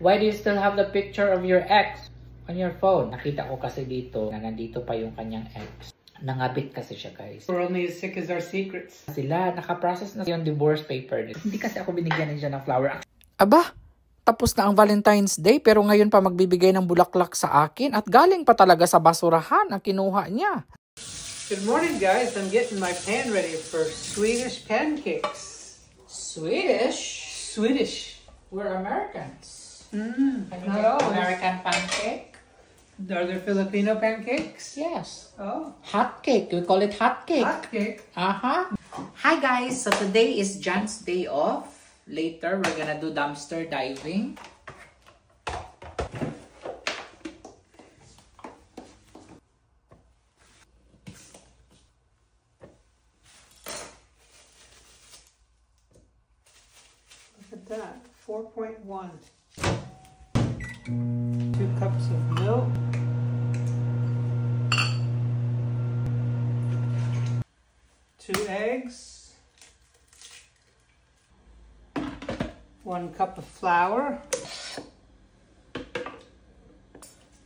Why do you still have the picture of your ex on your phone? Nakita ko kasi dito na nandito pa yung kanyang ex. Nangabit kasi siya, guys. We're only as sick as our secrets. Sila, nakaprocess na yung divorce paper. Hindi kasi ako binigyan niya ng flower. Aba, tapos na ang Valentine's Day pero ngayon pa magbibigay ng bulaklak sa akin at galing pa talaga sa basurahan ang kinuha niya. Good morning, guys. I'm getting my pan ready for Swedish pancakes. Swedish? Swedish. We're Americans. Not all. American pancake? Are there Filipino pancakes? Yes. Oh. Hot cake. We call it hot cake. Hot cake. Hi guys. So today is John's day off. Later, we're gonna do dumpster diving. Look at that. 4.1. 2 cups of milk. 2 eggs. 1 cup of flour.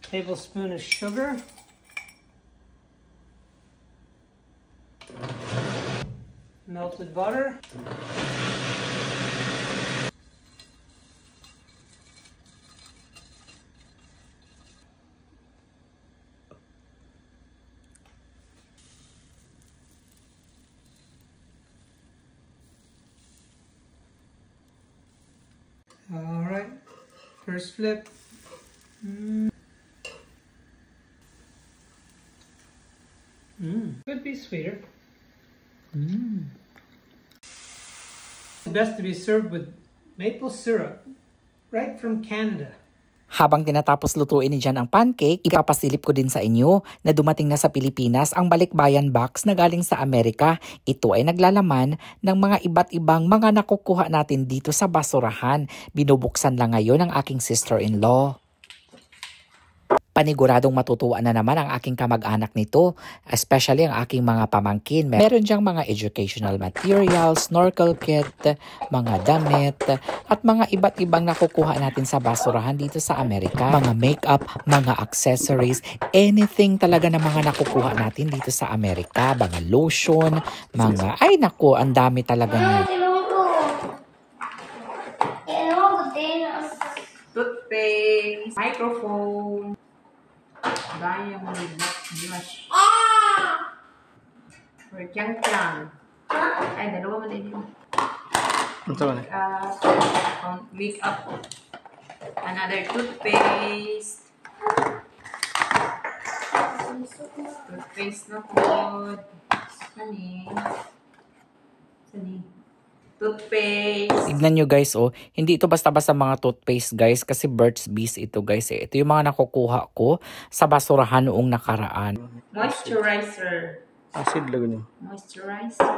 Tablespoon of sugar. Melted butter. All right, first flip. Could be sweeter. It's best to be served with maple syrup, right from Canada. Habang tinatapos lutuin ni Jan ang pancake, ipapasilip ko din sa inyo na dumating na sa Pilipinas ang balikbayan box na galing sa Amerika. Ito ay naglalaman ng mga iba't ibang mga nakukuha natin dito sa basurahan. Binubuksan lang ngayon ng aking sister-in-law. Paniguradong matutuwa na naman ang aking kamag-anak nito, especially ang aking mga pamangkin. Meron diyang mga educational materials, snorkel kit, mga damit, at mga iba't ibang nakukuha natin sa basurahan dito sa Amerika. Mga makeup, mga accessories, anything talaga na mga nakukuha natin dito sa Amerika. Mga lotion, mga, ay naku, ang dami talaga niya. Toothpaste, microphone, daya mo blush. Or kyang-kyang. Ay, dalawa mo din yun. Makeup. Another toothpaste. Toothpaste na po. Sani. Toothpaste. Tignan nyo guys, oh, hindi ito basta-basta mga toothpaste guys kasi Burt's Bees ito guys. Ito yung mga nakukuha ko sa basurahan noong nakaraan. Moisturizer. Acid lang yun. Moisturizer.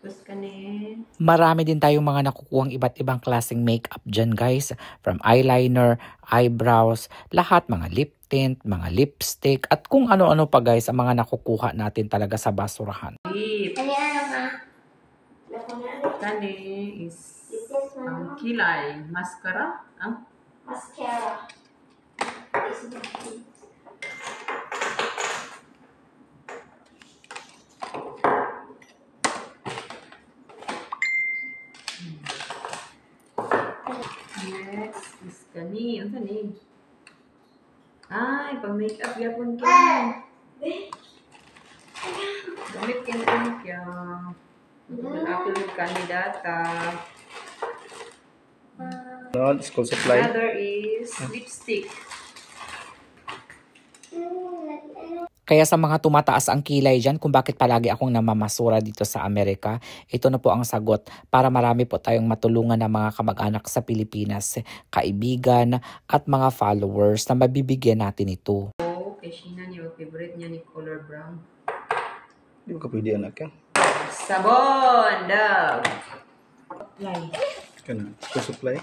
Tapos kanin. Marami din tayong mga nakukuhang iba't ibang klaseng makeup dyan guys. From eyeliner, eyebrows, lahat mga lip tint, mga lipstick, at kung ano-ano pa guys ang mga nakukuha natin talaga sa basurahan. Kani is kilay. Mascara. Mascara. Next is kani. Ano ni? Ay, pang makeup yapon ka. Gamit ka na kaya. Ako yung kandidata. School supply. Another is lipstick. Kaya sa mga tumataas ang kilay dyan kung bakit palagi akong namamasura dito sa Amerika, ito na po ang sagot para marami po tayong matulungan ng mga kamag-anak sa Pilipinas, kaibigan at mga followers na mabibigyan natin ito. Oh, kay Sheena niya, favorite niya ni color brown. Di ba ka pwede anak yan? Sabon, dog. Apply. Kan, school supply.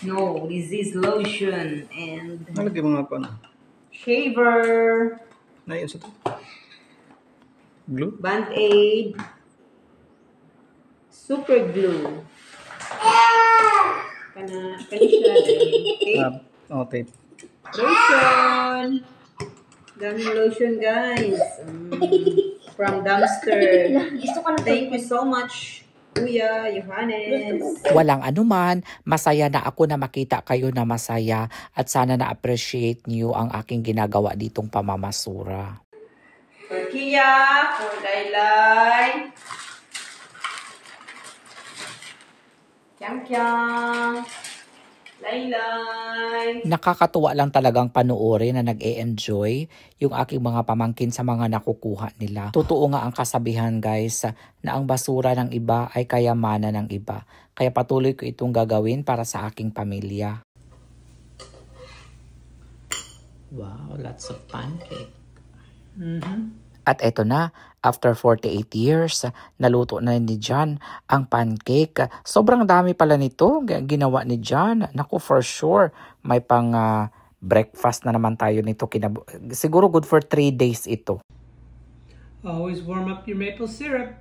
No, this is lotion and Nalagay mga paano? shaver, Nayon sa to. Glue? Band-Aid, super glue. Kanisha tape. Oh, tape. Lotion. Dami lotion, guys. From Dumpster. Gusto ko na Thank you so much, Kuya Johannes. Walang anuman, masaya na ako na makita kayo na masaya at sana na-appreciate niyo ang aking ginagawa ditong pamamasura. For Kia, for Laylay. Kyang Kyang. Laylay. Nakakatuwa lang talagang panoorin na nag-e-enjoy yung aking mga pamangkin sa mga nakukuha nila. Totoo nga ang kasabihan guys na ang basura ng iba ay kayamanan ng iba. Kaya patuloy ko itong gagawin para sa aking pamilya. Wow, lots of pancake. At eto na, after 48 years, naluto na ni John ang pancake. Sobrang dami pala nito ginawa ni John. Naku, for sure, may pang breakfast na naman tayo nito. Siguro good for 3 days ito. Always warm up your maple syrup.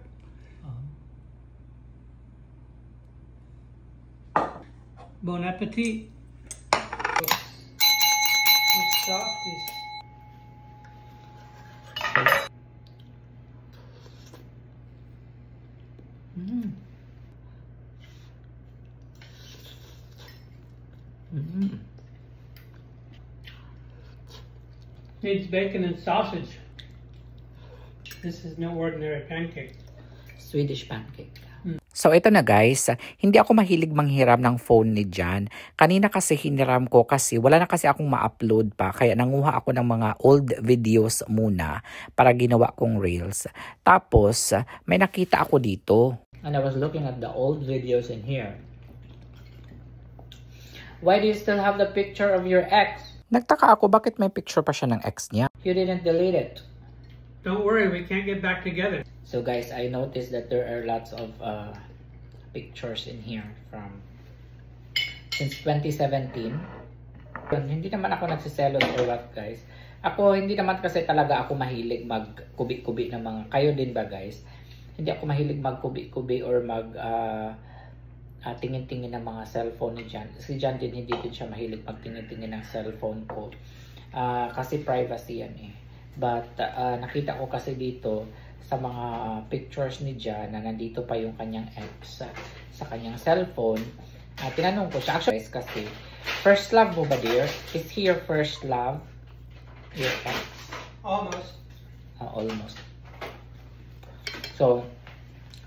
Bon appetit. Those softies. Needs bacon and sausage. This is no ordinary pancake. Swedish pancake. So ito na guys, hindi ako mahilig manghiram ng phone ni John. Kanina kasi hiniram ko kasi wala na kasi akong ma-upload pa. Kaya nanguha ako ng mga old videos muna para ginawa kong reels. Tapos may nakita ako dito. And I was looking at the old videos in here. Why do you still have the picture of your ex? Nagtaka ako bakit may picture pa siya ng ex niya. You didn't delete it. Don't worry, we can't get back together. So guys, I noticed that there are lots of pictures in here from since 2017. Hindi naman ako nagsiselos or what guys. Ako, hindi naman kasi talaga ako mahilig mag-kubi-kubi ng mga, kayo din ba guys? Hindi ako mahilig mag-kubi-kubi or tingin-tingin ng mga cellphone ni John. Si John din, hindi din siya mahilig magtingin-tingin ng cellphone ko. Kasi privacy yan eh. But nakita ko kasi dito sa mga pictures ni John na nandito pa yung kanyang ex sa kanyang cellphone. Tinanong ko siya, actually kasi, first love mo ba dear? Is he your first love? Your ex? Almost. Almost. So,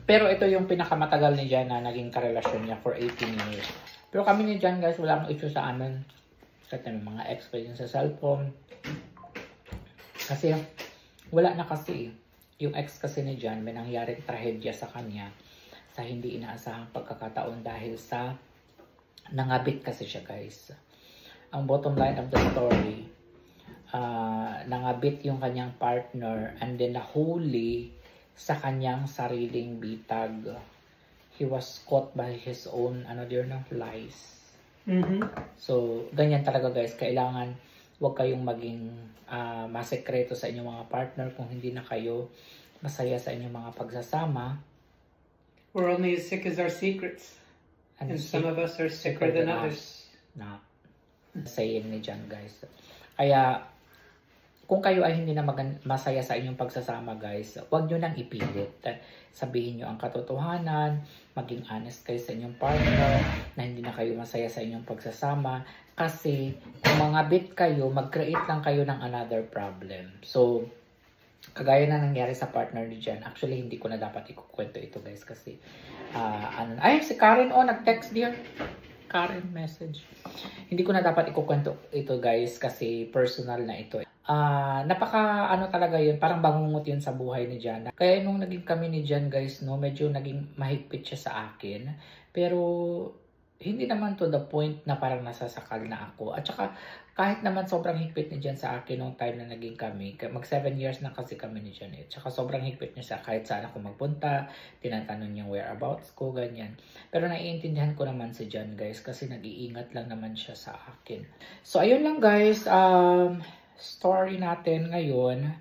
pero ito yung pinakamatagal ni John na naging karelasyon niya for 18 years. Pero kami ni John guys, wala akong issue sa amin. Kasi may mga ex pa yun sa cellphone. Kasi wala na kasi. Yung ex kasi ni John, may nangyaring trahedya sa kanya sa hindi inaasahang pagkakataon dahil sa nangabit kasi siya guys. Ang bottom line of the story, nangabit yung kanyang partner and then nahuli sa kanyang sariling bitag. He was caught by his own lies. So, ganyan talaga guys. Kailangan huwag kayong maging masekreto sa inyong mga partner kung hindi na kayo masaya sa inyong mga pagsasama. We're only as sick as our secrets. And some of us are sicker than others. Saying ni John guys. Kaya, kung kayo ay hindi na masaya sa inyong pagsasama guys, huwag nyo nang ipilit. Sabihin nyo ang katotohanan, maging honest kayo sa inyong partner, na hindi na kayo masaya sa inyong pagsasama. Kasi, kung mangabit kayo, mag-create lang kayo ng another problem. So, kagaya na nangyari sa partner ni John. Actually, hindi ko na dapat ikukwento ito guys kasi, si Karen, nag-text dear. Karen message. Hindi ko na dapat ikukwento ito guys kasi personal na ito. Napaka talaga yun, parang bangungot yun sa buhay ni John. Kaya nung naging kami ni John guys, medyo naging mahigpit siya sa akin. Pero hindi naman to the point na parang nasasakal na ako. At saka kahit naman sobrang higpit ni John sa akin nung time na naging kami, mag 7 years na kasi kami ni John. At saka sobrang higpit niya sa kahit saan ako magpunta, tinatanong niya whereabouts ko, ganyan. Pero naiintindihan ko naman si John guys kasi nag-iingat lang naman siya sa akin. So ayun lang guys, story natin ngayon.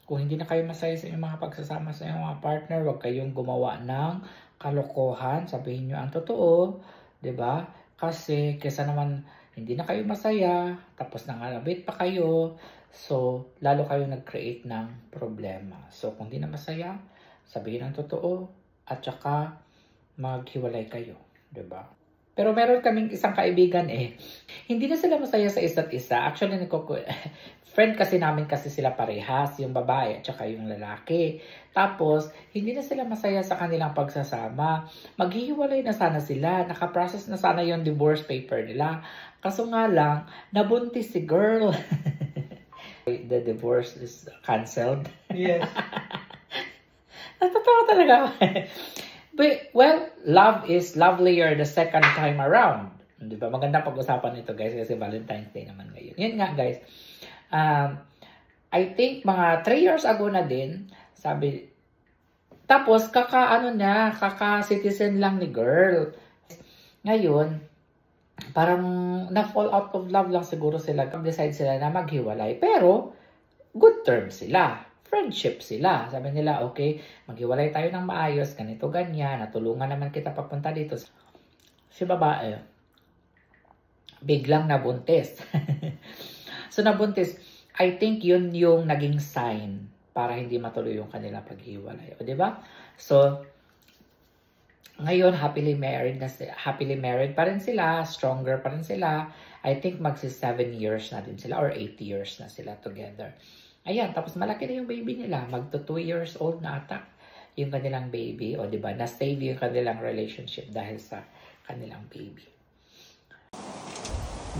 Kung hindi na kayo masaya sa inyong mga pagsasama sa inyong mga partner, huwag kayong gumawa ng kalokohan. Sabihin nyo ang totoo, 'di ba? Kasi kesa naman hindi na kayo masaya, tapos nangalabit pa kayo, so lalo kayo nag-create ng problema. So kung di na masaya, sabihin ang totoo at saka maghiwalay kayo, 'di ba? Pero meron kaming isang kaibigan hindi na sila masaya sa isa't isa. Actually, friend kasi namin kasi sila parehas, yung babae at saka yung lalaki. Tapos, hindi na sila masaya sa kanilang pagsasama. Maghihiwalay na sana sila. Nakaprocess na sana yung divorce paper nila. Kaso nga lang, nabuntis si girl. The divorce is canceled. Yes. Natatawa talaga. But, well, love is lovelier the second time around. Diba? Maganda pag-usapan nito, guys, kasi Valentine's Day naman ngayon. Yan nga, guys. I think mga 3 years ago na din, sabi, tapos kaka-citizen lang ni girl. Ngayon, parang na-fall out of love lang siguro sila. Decide sila na maghiwalay. Pero, good terms sila. Friendship sila. Sabi nila, okay, maghiwalay tayo ng maayos, ganito, ganyan, natulungan naman kita papunta dito. Si babae, biglang nabuntis. So, nabuntis. I think yun yung naging sign para hindi matuloy yung kanila paghiwalay. O, diba? So, ngayon, happily married pa rin sila, stronger pa rin sila. I think magsi 7 years na din sila or 8 years na sila together. Ayan, tapos malaki na yung baby nila. Magto 2 years old na ata yung kanilang baby. O, diba? Na-save yung kanilang relationship dahil sa kanilang baby.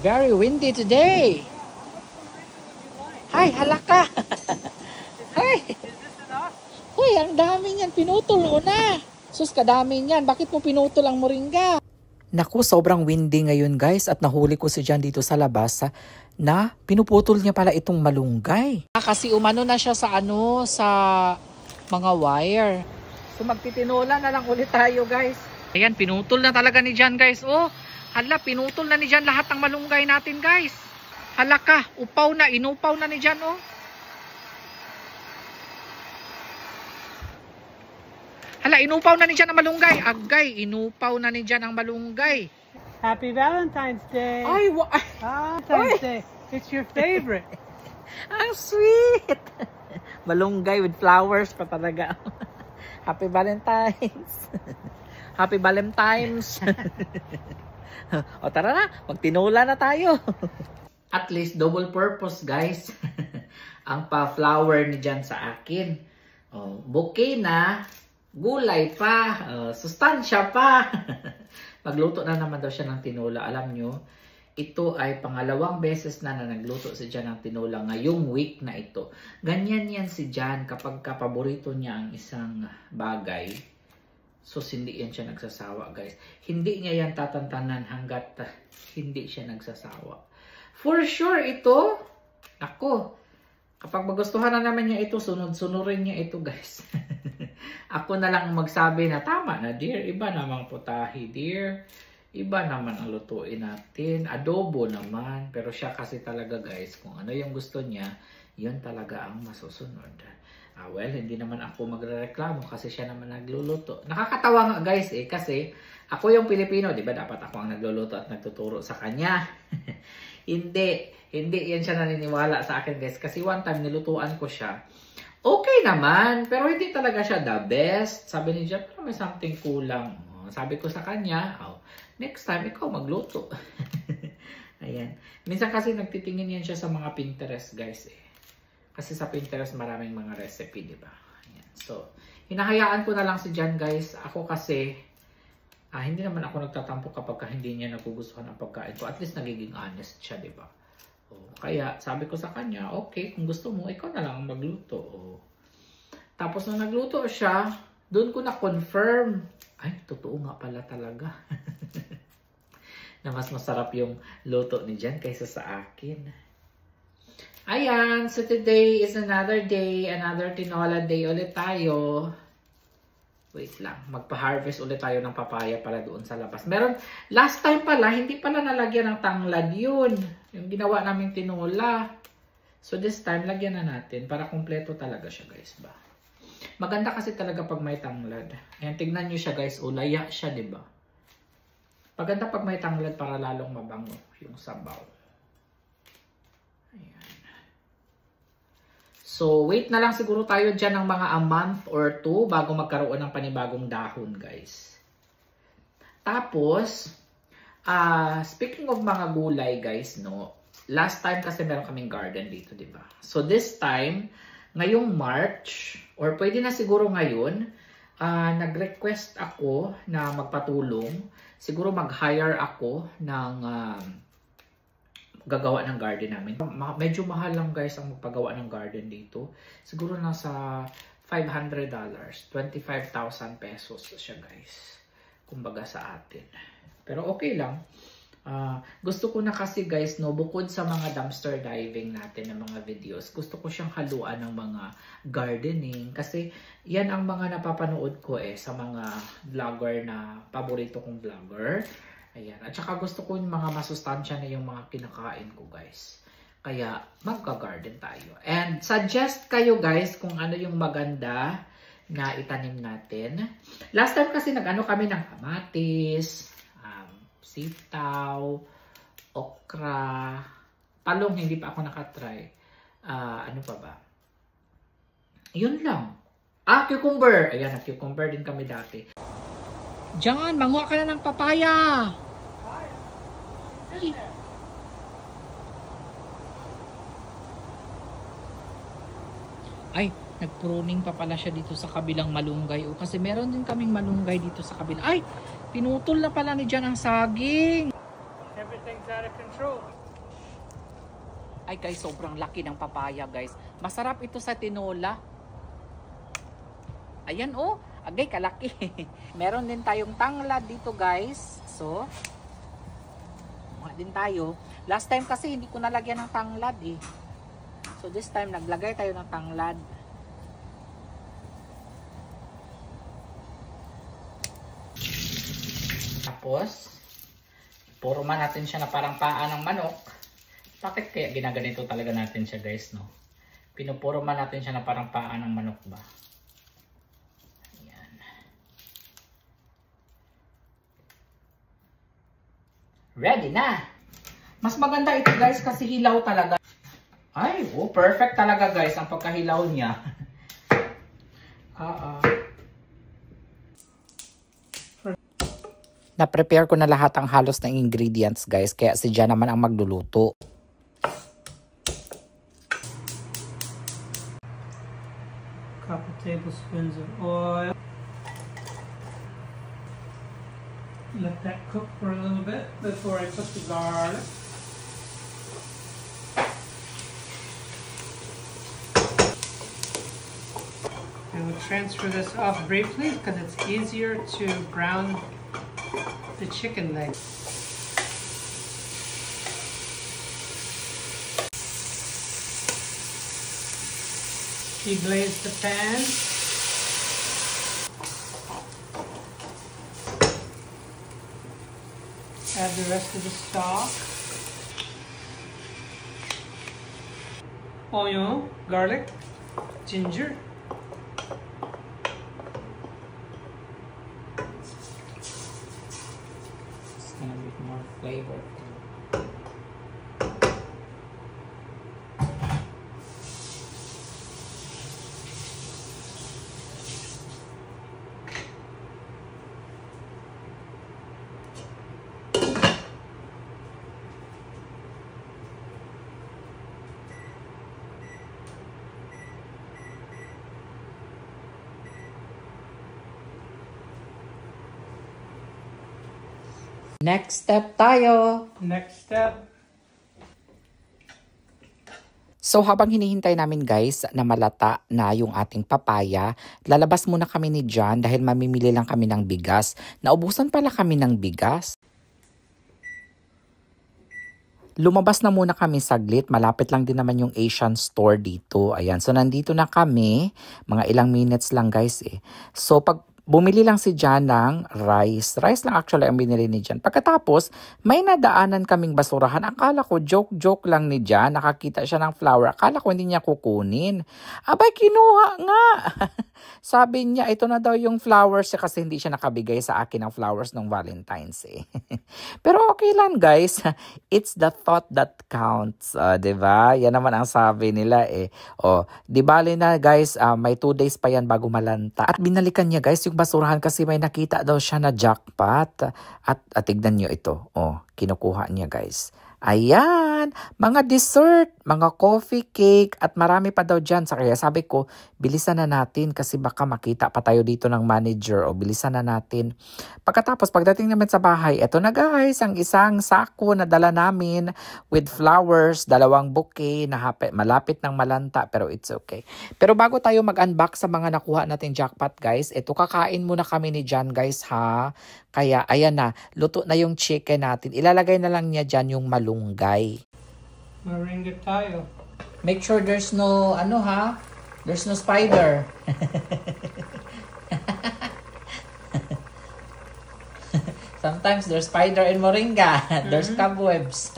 Very windy today. Ay, halaka. Ay. Uy, ang dami niyan. Pinutol mo na. Sus, kadami niyan. Bakit mo pinutol ang moringa? Naku, sobrang windy ngayon, guys. At nahuli ko si Jan dito sa labas na pinuputol niya pala itong malunggay. Kasi umano na siya sa sa mga wire. So magtitinola na lang ulit tayo, guys. Ayan, pinutol na talaga ni Jan, guys. Oh, hala, pinutol na ni Jan lahat ng malunggay natin, guys. Hala ka, upaw na, inupaw na ni Jan, oh. Hala, inupaw na ni Jan ang malunggay. Agay, inupaw na ni Jan ang malunggay. Happy Valentine's Day. Ay, Valentine's Day. It's your favorite. ang sweet. Malunggay with flowers pa talaga. Happy Valentine's. Happy Valentine's. O tara na, magtinola na tayo. At least double purpose, guys. Ang pa-flower ni Jan sa akin. Oh, bouquet na, gulay pa, sustansya pa. Magluto na naman daw siya ng tinola. Alam nyo, ito ay pangalawang beses na nagluto si Jan ng tinola ngayong week na ito. Ganyan yan si Jan kapag paborito niya ang isang bagay. So, hindi yan siya nagsasawa, guys. Hindi niya yan tatantanan hanggat hindi siya nagsasawa. For sure, ito, ako, kapag magustuhan na naman niya ito, sunod-sunurin niya ito, guys. Ako na lang magsabi na tama na, dear. Iba namang putahe, dear. Iba naman ang lutuin natin. Adobo naman. Pero siya kasi talaga, guys, kung ano yung gusto niya, yun talaga ang masusunod. Well, hindi naman ako magrereklamo kasi siya naman nagluluto. Nakakatawa nga, guys, kasi ako yung Pilipino, di ba? Dapat ako ang nagluluto at nagtuturo sa kanya. Hindi yan siya naniniwala sa akin, guys. Kasi one time nilutuan ko siya. Okay naman, pero hindi talaga siya the best. Sabi ni Jeff, may something kulang. Sabi ko sa kanya, next time ikaw magluto. Ayan. Minsan kasi nagtitingin yan siya sa mga Pinterest, guys. Kasi sa Pinterest maraming mga recipe, di ba? Ayan. So, hinahayaan ko na lang si Jan, guys. Ako kasi, hindi naman ako nagtatampo kapag hindi niya nagugustuhan ang pagkain ko. At least nagiging honest siya, di ba? Kaya sabi ko sa kanya, okay, kung gusto mo, ikaw na lang magluto. Tapos nung nagluto siya, doon ko na-confirm. Ay, totoo nga pala talaga. Na mas masarap yung luto ni Jan kaysa sa akin. Ayan, so today is another day, another tinola day ulit tayo. Wait lang, magpa-harvest ulit tayo ng papaya pala doon sa labas. Meron, last time pala, hindi pala nalagyan ng tanglad yun. Yung ginawa naming tinola. So this time, lagyan na natin para kumpleto talaga siya, guys, ba? Maganda kasi talaga pag may tanglad. Ayan, tignan nyo siya, guys. Ulaya siya, di ba? Maganda pag may tanglad para lalong mabango yung sabaw. Ayan. So, wait na lang siguro tayo dyan ng mga a month or 2 bago magkaroon ng panibagong dahon, guys. Tapos, speaking of mga gulay, guys, no, last time kasi meron kaming garden dito, di ba? So, this time, ngayong March, or pwede na siguro ngayon, nag-request ako na magpatulong. Siguro mag-hire ako ng gagawa ng garden namin. Medyo mahal lang, guys, ang magpagawa ng garden dito. Siguro nasa $500. 25,000 pesos siya, guys. Kumbaga sa atin. Pero okay lang. Gusto ko na kasi, guys, no, bukod sa mga dumpster diving natin ng mga videos, gusto ko siyang haluan ng mga gardening. Kasi yan ang mga napapanood ko sa mga vlogger na paborito kong vlogger. Ayan. At saka gusto ko yung mga masustansya na yung mga kinakain ko, guys. Kaya magka-garden tayo. And suggest kayo, guys, kung ano yung maganda na itanim natin. Last time kasi nag-ano kami ng kamatis, sitaw, okra, talong, hindi pa ako nakatry. Ano pa ba? Yun lang. Cucumber. Ayan, cucumber din kami dati. Diyan, manguha ka na ng papaya. Ay, nag-pruning pa pala siya dito sa kabilang malunggay. O, kasi meron din kaming malunggay dito sa kabilang. Ay, pinutol na pala ni Jan ang saging. Everything's out of control. Ay guys, sobrang laki ng papaya, guys. Masarap ito sa tinola. Ayan, oh. Agay, kalaki. Meron din tayong tanglad dito, guys. So, mga din tayo. Last time kasi hindi ko nalagyan ng tanglad So, this time naglagay tayo ng tanglad. Tapos, puro-man natin siya na parang paa ng manok. Bakit kaya ginaganito talaga natin siya, guys, no? Pinupuro-man natin siya na parang paa ng manok ba? Ayan. Ready na! Mas maganda ito, guys, kasi hilaw talaga. Ay, perfect talaga, guys, ang pagkahilaw niya. Na-prepare ko na lahat ang halos ng ingredients, guys, kaya si Jan naman ang magluluto. Couple tablespoons of oil. Let that cook for a little bit before I put the garlic. And we'll transfer this off briefly because it's easier to brown the chicken legs. Deglaze the pan. Add the rest of the stock. Onion, garlic, ginger. It's gonna be more flavor. Next step tayo! Next step. So habang hinihintay namin, guys, na malata na yung ating papaya, lalabas muna kami ni Jan dahil mamimili lang kami ng bigas. Naubusan pala kami ng bigas. Lumabas na muna kami saglit. Malapit lang din naman yung Asian store dito. Ayan. So nandito na kami. Mga ilang minutes lang, guys. So Bumili lang si Jan ng rice. Rice lang actually ang binili ni Jan. Pagkatapos, may nadaanan kaming basurahan. Akala ko joke lang ni Jan. Nakakita siya ng flower. Akala ko hindi niya kukunin. Abay, kinuha nga. Sabi niya, ito na daw yung flowers kasi hindi siya nakabigay sa akin ng flowers nung Valentine's eh. Pero okay lang guys. It's the thought that counts. Diba? Yan naman ang sabi nila eh. Di bali na guys, may 2 days pa yan bago malanta. At binalikan niya guys yung basurahan kasi may nakita daw siya na jackpot. At tignan niyo ito. Kinukuha niya guys. Ayan, mga dessert, mga coffee cake, at marami pa daw dyan. Kaya sabi ko, bilisan na natin kasi baka makita pa tayo dito ng manager o bilisan na natin. Pagkatapos, pagdating naman sa bahay, eto na guys, ang isang sako na dala namin with flowers, 2 bouquet na malapit ng malanta pero it's okay. Pero bago tayo mag-unbox sa mga nakuha natin jackpot guys, eto kakain muna kami ni Jan guys ha. Kaya ayan na, luto na yung chicken natin. Ilalagay na lang niya dyan yung malunggay. Moringa tayo. Make sure there's no, there's no spider. Sometimes there's spider in moringa. There's cobwebs.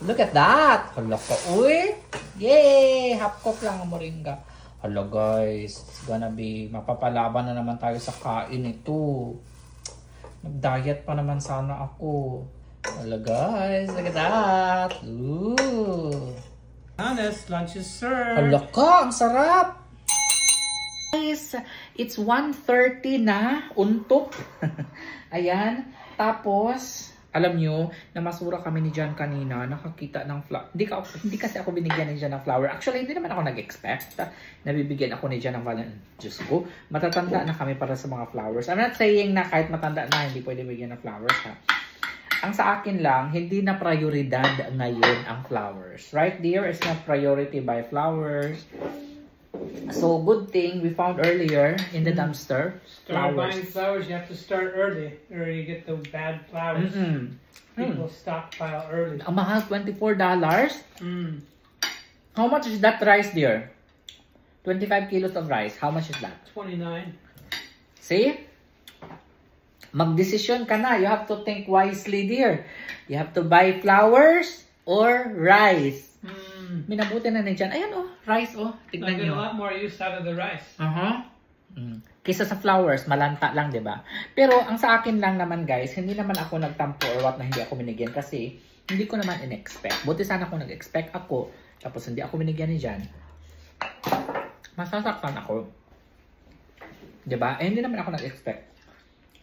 Look at that. Hala ka, uy. Yay! Half cook lang ang moringa. Hala guys, it's gonna be, mapapalaban na naman tayo sa kain ito. Nag-diet pa naman sana ako. Hala guys, look at that. Ooh. Honest, lunch is served. Hala ka, ang sarap. Guys, it's 1:30 na, untok. Ayan, tapos alam nyo, namasura kami ni Jan kanina, nakakita ng flower. Hindi kasi ako binigyan ni Jan ng flower. Actually, hindi naman ako nag-expect. Nabibigyan ako ni Jan ng Valentine's. Diyos ko, matatanda na kami para sa mga flowers. I'm not saying na kahit matanda na, hindi pwede bigyan ng flowers ha. Ang sa akin lang, hindi na prioridad ngayon ang flowers. Right, dear? It's not priority by flowers. So, good thing we found earlier in the dumpster. Start buying flowers, you have to start early or you get the bad flowers. People stockpile early. Ang mahal, $24. How much is that rice, dear? 25 kilos of rice. How much is that? 29. See? Magdesisyon ka na. You have to think wisely, dear. You have to buy flowers or rice. Minabuti na dyan. Ayan rice Tignan I get nyo. a lot more use out of the rice. Kaysa sa flowers, malanta lang, di ba? Pero ang sa akin lang naman guys, hindi naman ako nagtampo or what na hindi ako binigyan kasi hindi ko naman in-expect. Buti sana kung nag-expect ako, tapos hindi ako binigyan ni Jan. Masasaktan ako. Di ba? Hindi naman ako nag-expect.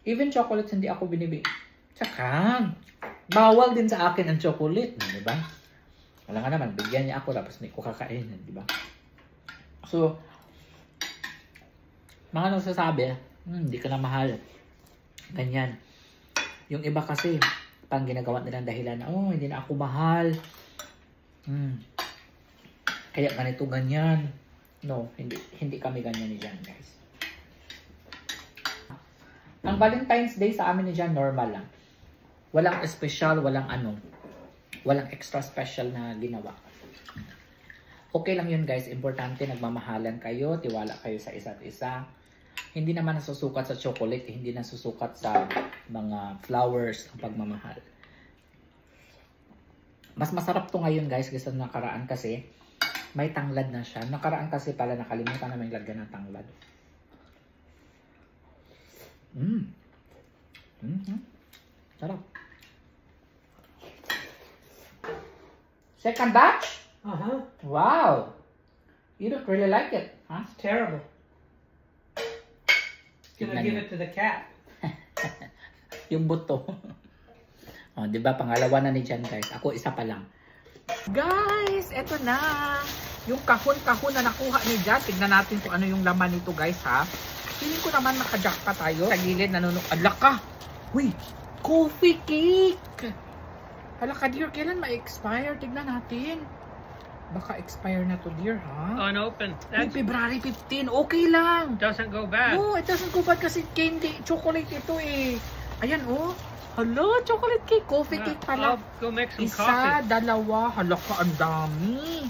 Even chocolates, hindi ako binibig. Tsaka, bawal din sa akin ang chocolate, di ba? Wala nga naman, bigyan niya ako tapos hindi ko kakainin, di ba? So, mga nagsasabi, hindi ka na mahal. Ganyan. Yung iba kasi, pang ginagawa nilang dahilan na, hindi na ako mahal. Kaya ganito, ganyan. No, hindi kami ganyan ni Jan, guys. Ang Valentine's Day sa amin ni Jan, normal lang. Walang special, walang extra special na ginawa. Okay lang yun guys, importante nagmamahalan kayo, tiwala kayo sa isa't isa. Hindi naman nasusukat sa chocolate, hindi nasusukat sa mga flowers ang pagmamahal. Mas masarap to ngayon guys kaysa nakaraan kasi may tanglad na siya. Nakaraan kasi pala nakalimutan namin lagyan ng tanglad. Sarap. Second batch? Wow. You don't really like it, huh? It's terrible. Gonna give it to the cat. Yung buto. Di ba? Pangalawa na ni Jan, guys. Ako isa pa lang. Guys, eto na. Yung kahon-kahon na nakuha ni Jan. Tignan natin kung ano yung laman nito, guys, ha? Feeling ko naman nakajack pa tayo. Sa gilid, nanunok. Adlak ka! Uy! Coffee cake! Hala ka, dear. Kailan ma-expire? Tignan natin. Baka expire na to, dear, ha? Unopened. Uy, February 15. Okay lang. Doesn't go bad. No, it doesn't go bad kasi candy. Chocolate ito eh. Ayan, Hala, chocolate cake. Coffee cake pala. I'll go make some Isa, coffee. dalawa. Hala ka, ang dami.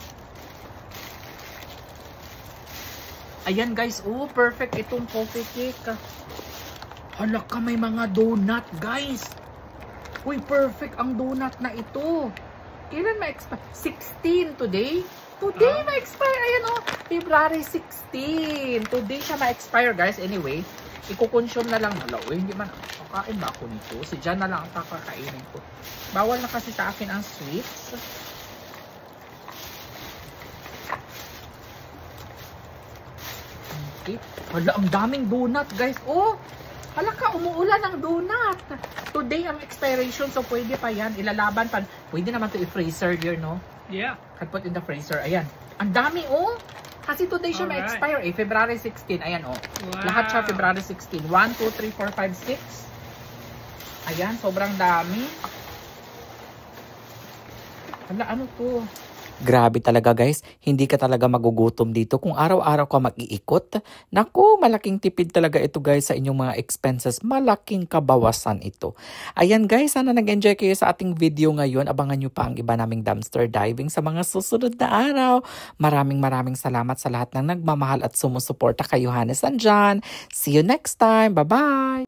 Ayan guys, oh, perfect itong coffee cake. Hala ka, may mga donut guys. Uy, perfect ang donut na ito. Kailan ma-expire? 16 today? Today ma-expire. Ayan oh, February 16. Today siya ma-expire guys. Anyway, iko-consume na lang. Hala, uy, hindi man. Kakain ba ako nito? Si Jan na lang ang kakakainin ko. Bawal na kasi sa akin ang sweets. Okay. Hala, ang daming donut guys. Oh, hala ka, umuulan ng donut. Today ang expiration, so pwede pa yan. Ilalaban pa. Pwede naman to i-freezer here, no? Yeah. Can put in the freezer. Ayan. Ang dami, oh. Kasi today siya Alright. ma-expire, eh. February 16. Ayan, oh. Wow. Lahat siya February 16. 1, 2, 3, 4, 5, 6. Ayan, sobrang dami. Hala, ano to? Grabe talaga guys, hindi ka talaga magugutom dito kung araw-araw ka mag-iikot. Naku, malaking tipid talaga ito guys sa inyong mga expenses. Malaking kabawasan ito. Ayan guys, sana nag-enjoy kayo sa ating video ngayon. Abangan nyo pa ang iba naming dumpster diving sa mga susunod na araw. Maraming salamat sa lahat ng nagmamahal at sumusuporta kay Johannes and John. See you next time. Bye-bye!